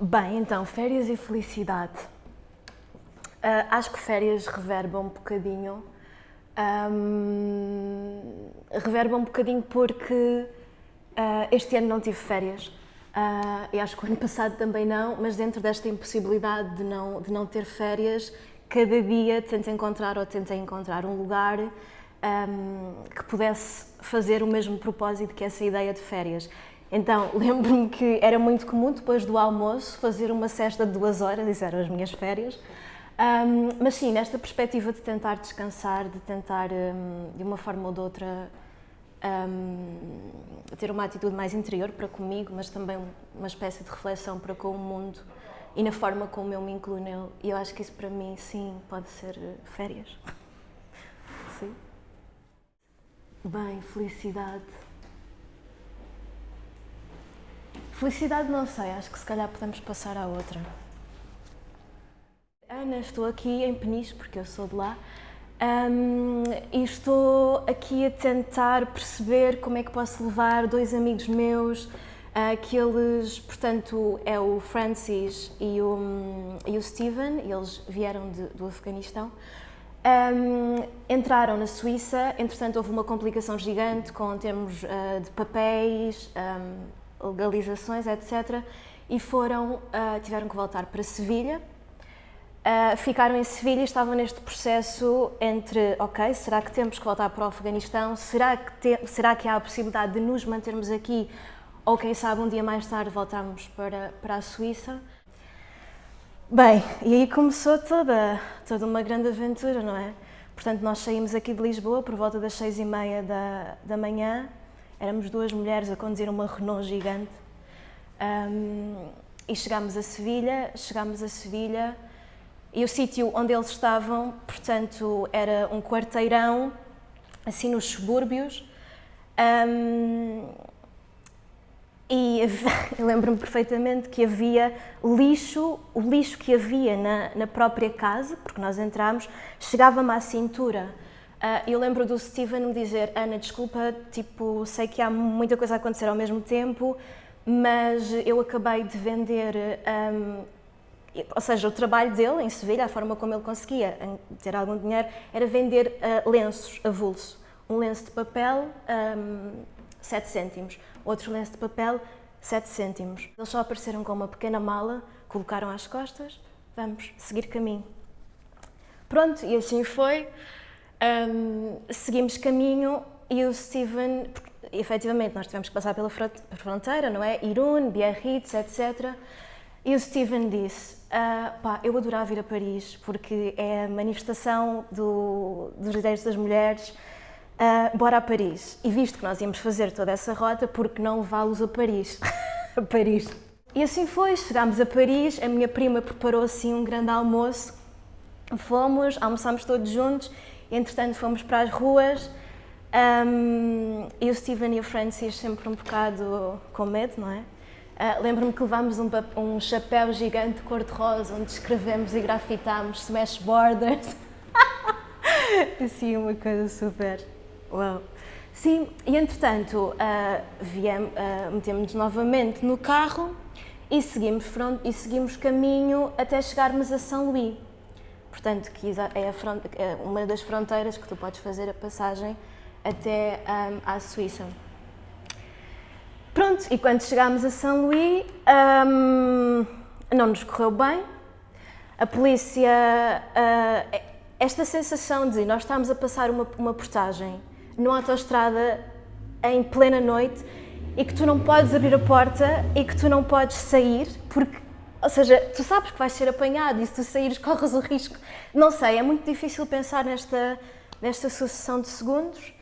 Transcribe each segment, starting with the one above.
Bem, então, férias e felicidade. Acho que férias reverba um bocadinho. Reverba um bocadinho porque este ano não tive férias. E acho que o ano passado também não, mas dentro desta impossibilidade de não ter férias, cada dia tentei encontrar um lugar que pudesse fazer o mesmo propósito que essa ideia de férias. Então, lembro-me que era muito comum, depois do almoço, fazer uma sesta de 2 horas, isso eram as minhas férias. Mas sim, nesta perspectiva de tentar descansar, de tentar, de uma forma ou de outra, ter uma atitude mais interior para comigo, mas também uma espécie de reflexão para com o mundo e na forma como eu me incluo nele. E eu acho que isso para mim, sim, pode ser férias. Sim. Bem, felicidade. Felicidade não sei, acho que se calhar podemos passar à outra. Ana, estou aqui em Peniche, porque eu sou de lá, e estou aqui a tentar perceber como é que posso levar 2 amigos meus, que eles, portanto, é o Francis e o Steven, eles vieram do Afeganistão. Entraram na Suíça, entretanto houve uma complicação gigante com termos de papéis, legalizações, etc. E tiveram que voltar para Sevilha. Ficaram em Sevilha e estavam neste processo entre, ok, será que temos que voltar para o Afeganistão? Será que há a possibilidade de nos mantermos aqui? Ou quem sabe um dia mais tarde voltarmos para a Suíça? Bem, e aí começou toda uma grande aventura, não é? Portanto, nós saímos aqui de Lisboa por volta das 6h30 da manhã, éramos 2 mulheres a conduzir uma Renault gigante, e chegámos a Sevilha e o sítio onde eles estavam, portanto, era um quarteirão, assim nos subúrbios, e eu lembro-me perfeitamente que havia lixo, o lixo que havia na própria casa, porque nós entramos, chegava-me à cintura. Eu lembro do Steven me dizer, Ana, desculpa, tipo, sei que há muita coisa a acontecer ao mesmo tempo, mas eu acabei de vender, ou seja, o trabalho dele em Sevilha, a forma como ele conseguia ter algum dinheiro, era vender lenços avulso. Um lenço de papel, 7 cêntimos. Outro lenço de papel, 7 cêntimos. Eles só apareceram com uma pequena mala, colocaram às costas, vamos seguir caminho. Pronto, e assim foi. Seguimos caminho e o Steven, efetivamente, nós tivemos que passar pela fronteira, não é? Irún, Biarritz, etc. E o Steven disse, eu adorava ir a Paris, porque é a manifestação dos direitos das mulheres, bora a Paris. E visto que nós íamos fazer toda essa rota, por que não levá-los a Paris? A Paris. E assim foi, chegámos a Paris, a minha prima preparou assim um grande almoço, almoçámos todos juntos, entretanto fomos para as ruas, e o Steven e o Francis sempre um bocado com medo, não é? Lembro-me que levámos um chapéu gigante cor-de-rosa, onde escrevemos e grafitámos Smash Borders. Assim, uma coisa super... Uau! Sim, e entretanto, metemos-nos novamente no carro e seguimos caminho até chegarmos a São Luís. Portanto, que é uma das fronteiras que tu podes fazer a passagem até à Suíça. Pronto, e quando chegámos a São Luís, não nos correu bem. A polícia... esta sensação de nós estamos a passar uma portagem numa autoestrada em plena noite e que tu não podes abrir a porta e que tu não podes sair, porque, ou seja, tu sabes que vais ser apanhado e se tu saíres corres o risco. Não sei, é muito difícil pensar nesta sucessão de segundos.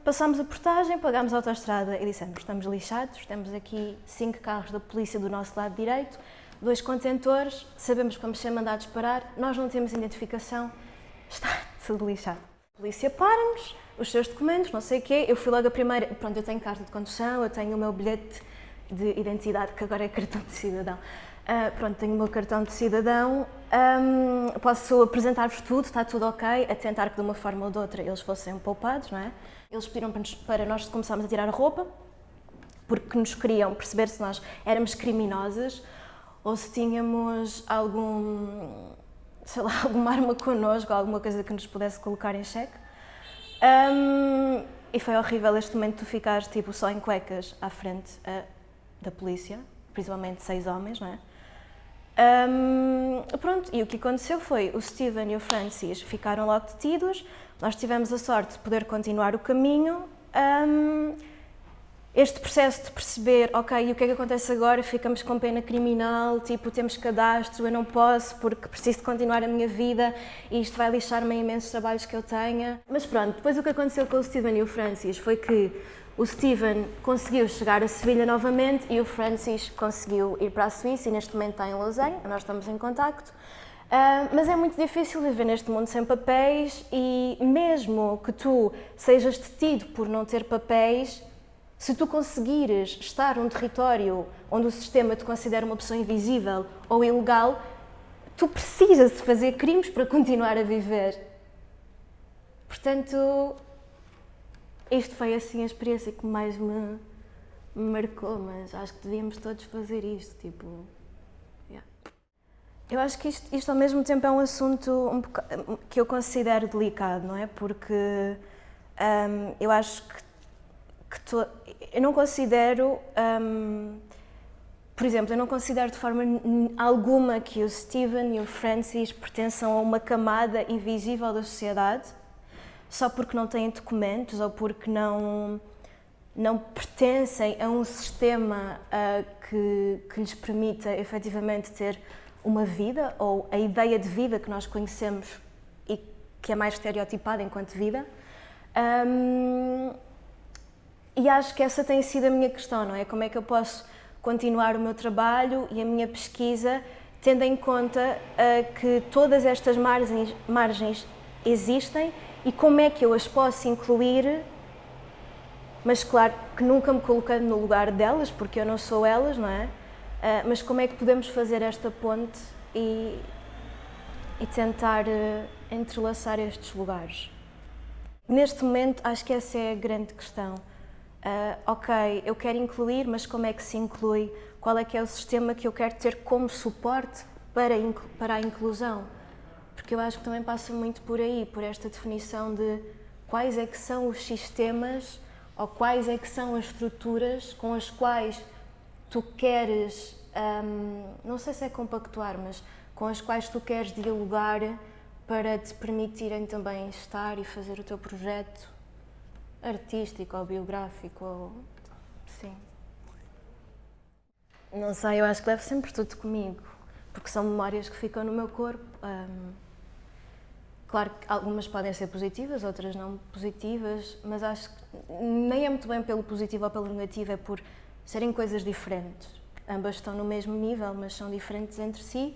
Passámos a portagem, pagámos a autoestrada e dissemos, estamos lixados, temos aqui 5 carros da polícia do nosso lado direito, 2 contentores, sabemos que vamos ser mandados parar, nós não temos identificação, está tudo lixado. A polícia para-nos, os seus documentos, não sei o quê, eu fui logo a primeira, pronto, eu tenho carta de condução, eu tenho o meu bilhete de identidade, que agora é cartão de cidadão. Pronto, tenho o meu cartão de cidadão, posso apresentar-vos tudo, está tudo ok, a tentar que de uma forma ou de outra eles fossem poupados, não é? Eles pediram para nós começarmos a tirar a roupa, porque nos queriam perceber se nós éramos criminosas ou se tínhamos sei lá, alguma arma connosco, alguma coisa que nos pudesse colocar em xeque. E foi horrível este momento de tu ficares tipo, só em cuecas à frente da polícia, principalmente 6 homens, não é? Pronto, e o que aconteceu foi, o Steven e o Francis ficaram logo detidos, nós tivemos a sorte de poder continuar o caminho. Este processo de perceber, ok, e o que é que acontece agora? Ficamos com pena criminal, tipo, temos cadastro, eu não posso porque preciso de continuar a minha vida e isto vai lixar-me em imensos trabalhos que eu tenha. Mas pronto, depois o que aconteceu com o Steven e o Francis foi que o Steven conseguiu chegar a Sevilha novamente e o Francis conseguiu ir para a Suíça e neste momento está em Lausanne, nós estamos em contacto. Mas é muito difícil viver neste mundo sem papéis e mesmo que tu sejas detido por não ter papéis, se tu conseguires estar num território onde o sistema te considera uma pessoa invisível ou ilegal, tu precisas de fazer crimes para continuar a viver. Portanto, isto foi assim a experiência que mais me marcou, mas acho que devíamos todos fazer isto, tipo... Yeah. Eu acho que isto ao mesmo tempo é um assunto que eu considero delicado, não é? Porque eu acho que eu não considero, por exemplo, eu não considero de forma alguma que o Steven e o Francis pertençam a uma camada invisível da sociedade, só porque não têm documentos ou porque não pertencem a um sistema que lhes permita efetivamente ter uma vida ou a ideia de vida que nós conhecemos e que é mais estereotipada enquanto vida. E acho que essa tem sido a minha questão, não é? Como é que eu posso continuar o meu trabalho e a minha pesquisa tendo em conta que todas estas margens existem e como é que eu as posso incluir, mas claro que nunca me colocando no lugar delas, porque eu não sou elas, não é? Mas como é que podemos fazer esta ponte e tentar entrelaçar estes lugares? Neste momento acho que essa é a grande questão. Ok, eu quero incluir, mas como é que se inclui? Qual é que é o sistema que eu quero ter como suporte para a inclusão? Porque eu acho que também passa muito por aí, por esta definição de quais é que são os sistemas ou quais é que são as estruturas com as quais tu queres, não sei se é compactuar, mas com as quais tu queres dialogar para te permitirem também estar e fazer o teu projeto artístico ou biográfico, ou... sim. Não sei, eu acho que levo sempre tudo comigo, porque são memórias que ficam no meu corpo. Claro que algumas podem ser positivas, outras não positivas, mas acho que nem é muito bem pelo positivo ou pelo negativo, é por serem coisas diferentes. Ambas estão no mesmo nível, mas são diferentes entre si,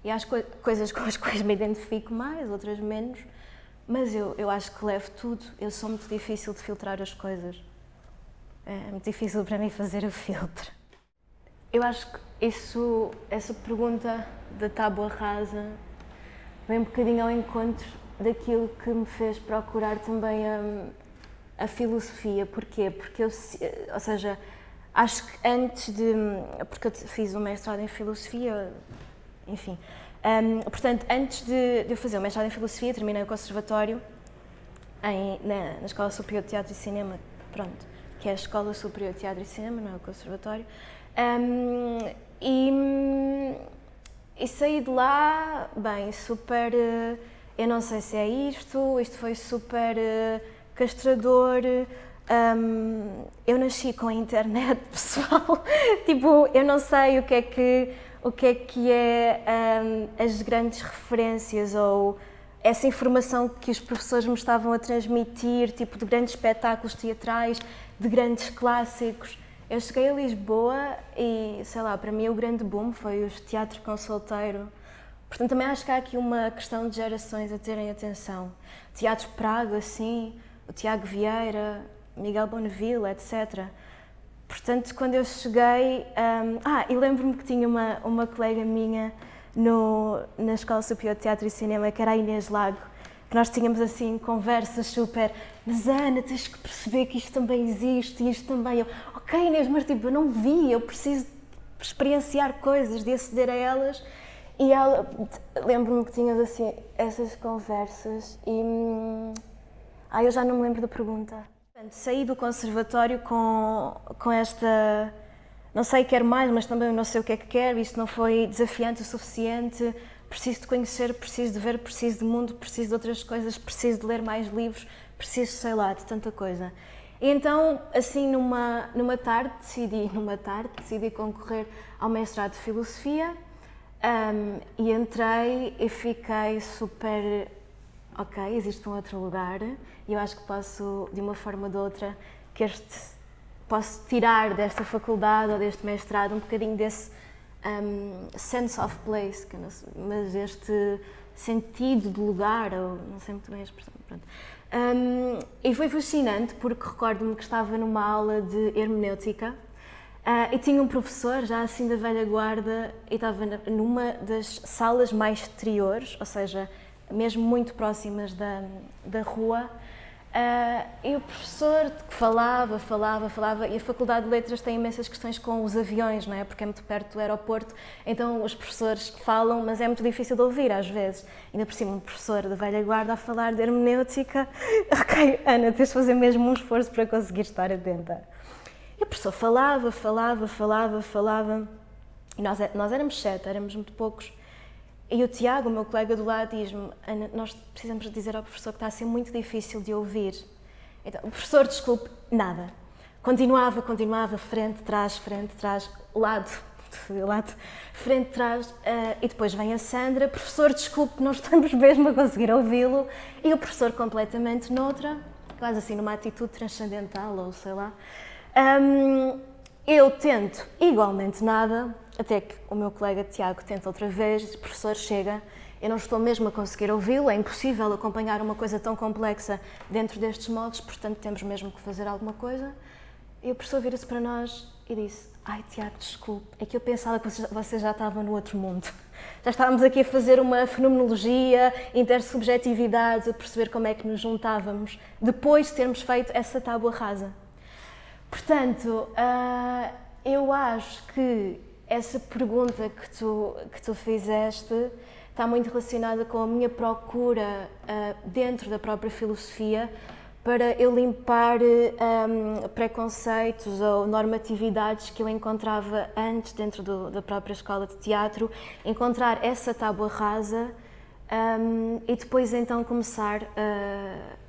e há coisas com as quais me identifico mais, outras menos. Mas eu acho que levo tudo, eu sou muito difícil de filtrar as coisas. É muito difícil para mim fazer o filtro. Eu acho que essa pergunta da tábua rasa vem um bocadinho ao encontro daquilo que me fez procurar também a filosofia. Porquê? Porque ou seja, acho que porque eu fiz um mestrado em filosofia, enfim. Portanto, antes de eu fazer o mestrado em Filosofia, terminei o conservatório na Escola Superior de Teatro e Cinema, pronto, que é a Escola Superior de Teatro e Cinema, não é o conservatório, e saí de lá, bem, super, eu não sei se é isto foi super castrador. Eu nasci com a internet, pessoal, tipo, eu não sei o que é as grandes referências ou essa informação que os professores me estavam a transmitir, tipo de grandes espetáculos teatrais, de grandes clássicos. Eu cheguei a Lisboa e, sei lá, para mim o grande boom foi os teatros com solteiro. Portanto, também acho que há aqui uma questão de gerações a terem atenção. Teatro Praga, assim, o Tiago Vieira, Miguel Bonneville, etc. Portanto, quando eu cheguei... e lembro-me que tinha uma colega minha na Escola Superior de Teatro e Cinema, que era a Inês Lago, que nós tínhamos assim conversas super... Mas Ana, tens que perceber que isto também existe e isto também... Ok, ok Inês, mas tipo, eu não vi, eu preciso experienciar coisas, de aceder a elas. E ela, lembro-me que tínhamos assim essas conversas e... eu já não me lembro da pergunta. Saí do conservatório com esta... Não sei, quero mais, mas também não sei o que é que quero, isto não foi desafiante o suficiente, preciso de conhecer, preciso de ver, preciso de mundo, preciso de outras coisas, preciso de ler mais livros, preciso, sei lá, de tanta coisa. E então, assim, numa tarde, decidi concorrer ao mestrado de Filosofia e entrei e fiquei super... Ok, existe um outro lugar e eu acho que posso, de uma forma ou de outra, posso tirar desta faculdade ou deste mestrado um bocadinho desse sense of place, que não sei, mas este sentido de lugar, ou não sei muito bem a expressão, pronto. E foi fascinante porque recordo-me que estava numa aula de hermenêutica e tinha um professor, já assim da velha guarda, e estava numa das salas mais exteriores, ou seja, mesmo muito próximas da rua, e o professor que falava, e a Faculdade de Letras tem imensas questões com os aviões, não é? Porque é muito perto do aeroporto, então os professores falam, mas é muito difícil de ouvir às vezes. Ainda por cima um professor da velha guarda a falar de hermenêutica, ok, Ana, tens de fazer mesmo um esforço para conseguir estar atenta. E o professor falava, e nós éramos 7, éramos muito poucos. E o Tiago, o meu colega do lado, diz-me: Ana, nós precisamos dizer ao professor que está a ser muito difícil de ouvir. Então, o professor, desculpe, nada. Continuava, frente, trás, lado, frente, trás, e depois vem a Sandra: professor, desculpe, não estamos mesmo a conseguir ouvi-lo. E o professor completamente noutra, quase assim numa atitude transcendental, ou sei lá. Eu tento igualmente nada, até que o meu colega Tiago tenta outra vez, diz: professor, chega, eu não estou mesmo a conseguir ouvi-lo, é impossível acompanhar uma coisa tão complexa dentro destes moldes, portanto temos mesmo que fazer alguma coisa. E o professor vira-se para nós e disse: ai Tiago, desculpe, é que eu pensava que você já estava no outro mundo. Já estávamos aqui a fazer uma fenomenologia, intersubjetividades, a perceber como é que nos juntávamos, depois de termos feito essa tábua rasa. Portanto, eu acho que essa pergunta que tu fizeste está muito relacionada com a minha procura dentro da própria filosofia para eu limpar preconceitos ou normatividades que eu encontrava antes dentro da própria escola de teatro, encontrar essa tábua rasa e depois então começar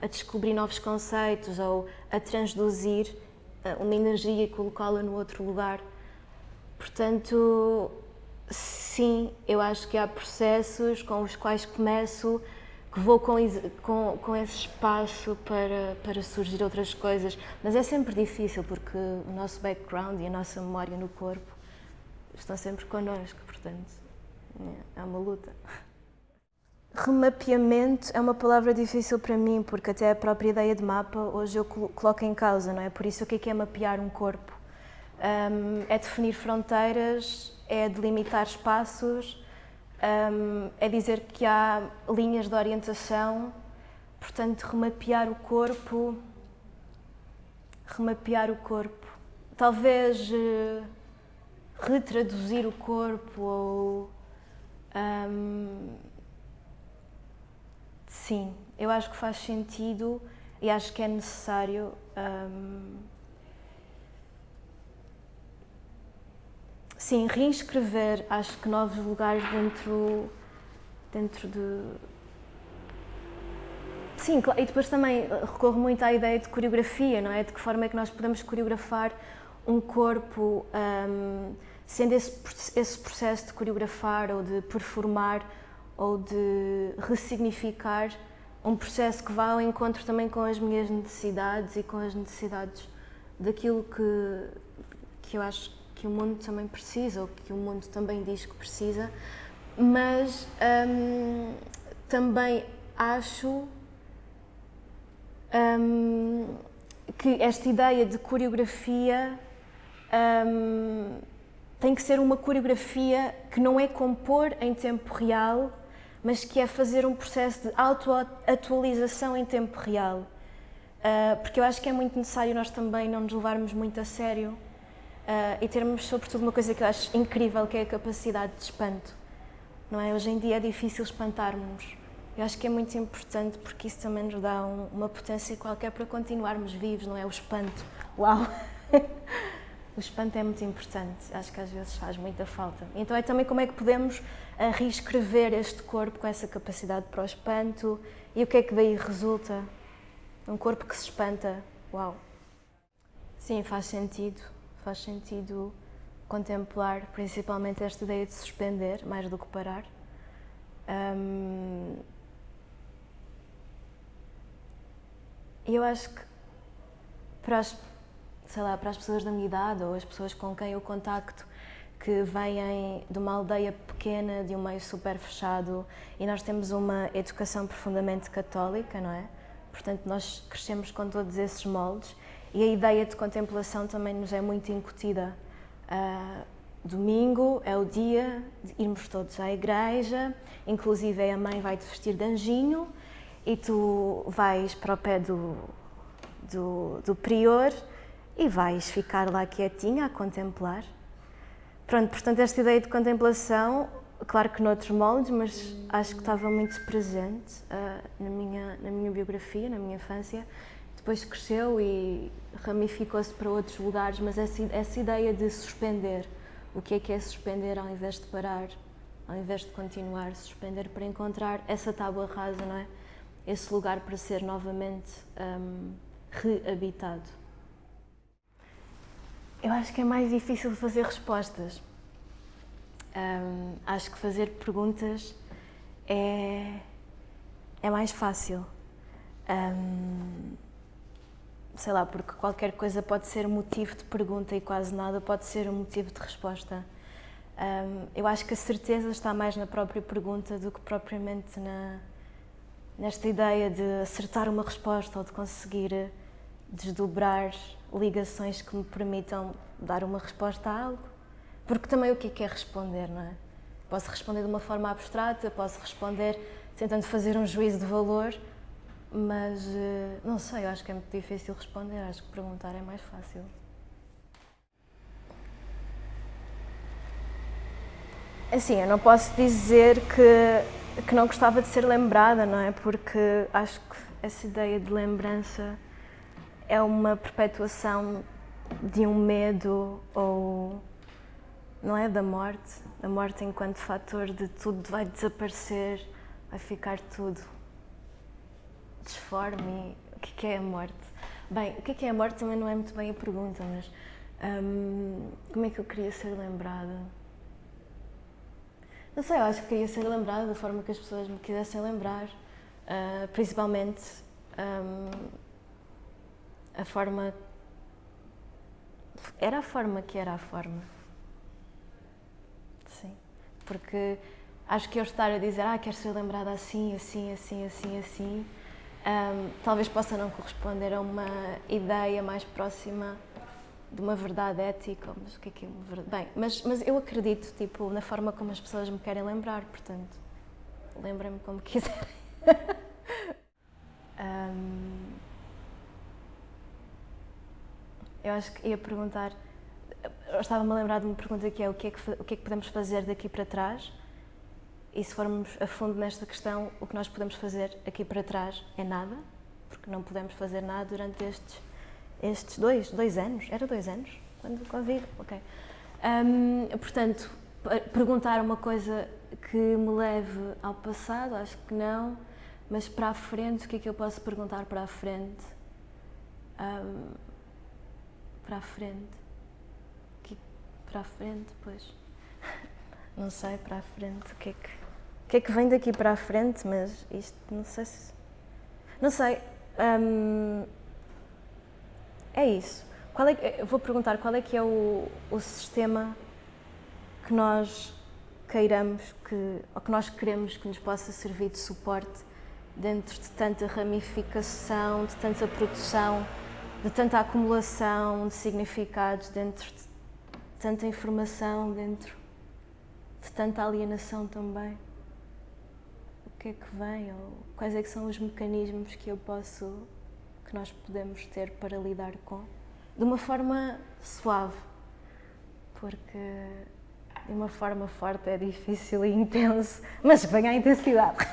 a descobrir novos conceitos ou a transduzir uma energia e colocá-la no outro lugar. Portanto, sim, eu acho que há processos com os quais começo, que vou com esse espaço para surgir outras coisas, mas é sempre difícil porque o nosso background e a nossa memória no corpo estão sempre connosco, portanto, é uma luta. Remapeamento é uma palavra difícil para mim, porque até a própria ideia de mapa hoje eu coloco em causa, não é? Por isso, o que é mapear um corpo? É definir fronteiras, é delimitar espaços, é dizer que há linhas de orientação, portanto, remapear o corpo, talvez retraduzir o corpo ou... Sim, eu acho que faz sentido e acho que é necessário sim, reescrever, acho que novos lugares dentro de... Sim, e depois também recorro muito à ideia de coreografia, não é? De que forma é que nós podemos coreografar um corpo, sendo esse processo de coreografar ou de performar ou de ressignificar um processo que vá ao encontro também com as minhas necessidades e com as necessidades daquilo que eu acho que o mundo também precisa, ou que o mundo também diz que precisa, mas também acho que esta ideia de coreografia tem que ser uma coreografia que não é compor em tempo real, mas que é fazer um processo de autoatualização em tempo real. Porque eu acho que é muito necessário nós também não nos levarmos muito a sério e termos, sobretudo, uma coisa que eu acho incrível, que é a capacidade de espanto. Não é? Hoje em dia é difícil espantarmos. Eu acho que é muito importante porque isso também nos dá uma potência qualquer para continuarmos vivos, não é? O espanto. Uau! O espanto é muito importante, acho que às vezes faz muita falta. Então é também como é que podemos reescrever este corpo com essa capacidade para o espanto e o que é que daí resulta? Um corpo que se espanta. Uau! Sim, faz sentido contemplar principalmente esta ideia de suspender, mais do que parar. E eu acho que para as pessoas da minha idade ou as pessoas com quem eu contacto que vêm de uma aldeia pequena, de um meio super fechado, e nós temos uma educação profundamente católica, não é? Portanto, nós crescemos com todos esses moldes e a ideia de contemplação também nos é muito incutida. Domingo é o dia de irmos todos à igreja, inclusive a mãe vai te vestir de anjinho e tu vais para o pé do prior e vais ficar lá quietinha a contemplar. Pronto, portanto, esta ideia de contemplação, claro que noutros moldes, mas acho que estava muito presente na minha biografia, na minha infância. Depois cresceu e ramificou-se para outros lugares, mas essa ideia de suspender, o que é suspender ao invés de parar, ao invés de continuar, suspender para encontrar essa tábua rasa, não é? Esse lugar para ser novamente reabitado. Eu acho que é mais difícil fazer respostas. Acho que fazer perguntas é mais fácil. Sei lá, porque qualquer coisa pode ser motivo de pergunta e quase nada pode ser um motivo de resposta. Eu acho que a certeza está mais na própria pergunta do que propriamente nesta ideia de acertar uma resposta ou de conseguir desdobrar ligações que me permitam dar uma resposta a algo. Porque também o que é responder, não é? Posso responder de uma forma abstrata, posso responder tentando fazer um juízo de valor, mas não sei, eu acho que é muito difícil responder, acho que perguntar é mais fácil. Assim, eu não posso dizer que não gostava de ser lembrada, não é? Porque acho que essa ideia de lembrança é uma perpetuação de um medo ou, não é, da morte enquanto fator de tudo vai desaparecer, vai ficar tudo disforme. O que é a morte? Bem, o que é a morte também não é muito bem a pergunta, mas como é que eu queria ser lembrada? Não sei, eu acho que queria ser lembrada da forma que as pessoas me quisessem lembrar, principalmente a forma... Era a forma que era a forma. Sim. Porque acho que eu estar a dizer quero ser lembrada assim, talvez possa não corresponder a uma ideia mais próxima de uma verdade ética, mas o que é uma verdade? Bem, mas eu acredito, tipo, na forma como as pessoas me querem lembrar, portanto, lembrem-me como quiserem. Eu acho que ia perguntar, eu estava-me a lembrar de uma pergunta que é o que é que podemos fazer daqui para trás, e se formos a fundo nesta questão, o que nós podemos fazer aqui para trás é nada, porque não podemos fazer nada durante estes dois anos, era 2 anos, quando o Covid, ok. Portanto, perguntar uma coisa que me leve ao passado, acho que não, mas para a frente, o que é que eu posso perguntar para a frente? Para a frente? Para a frente, pois, não sei, para a frente, o que é que vem daqui para a frente, mas isto, não sei se... Não sei, é isso. Eu vou perguntar qual é que é o sistema que nós queiramos, ou que nós queremos que nos possa servir de suporte dentro de tanta ramificação, de tanta produção, de tanta acumulação de significados, dentro de tanta informação, dentro de tanta alienação também. O que é que vem, ou quais é que são os mecanismos que nós podemos ter para lidar com, de uma forma suave, porque de uma forma forte é difícil e intenso, mas venha a intensidade.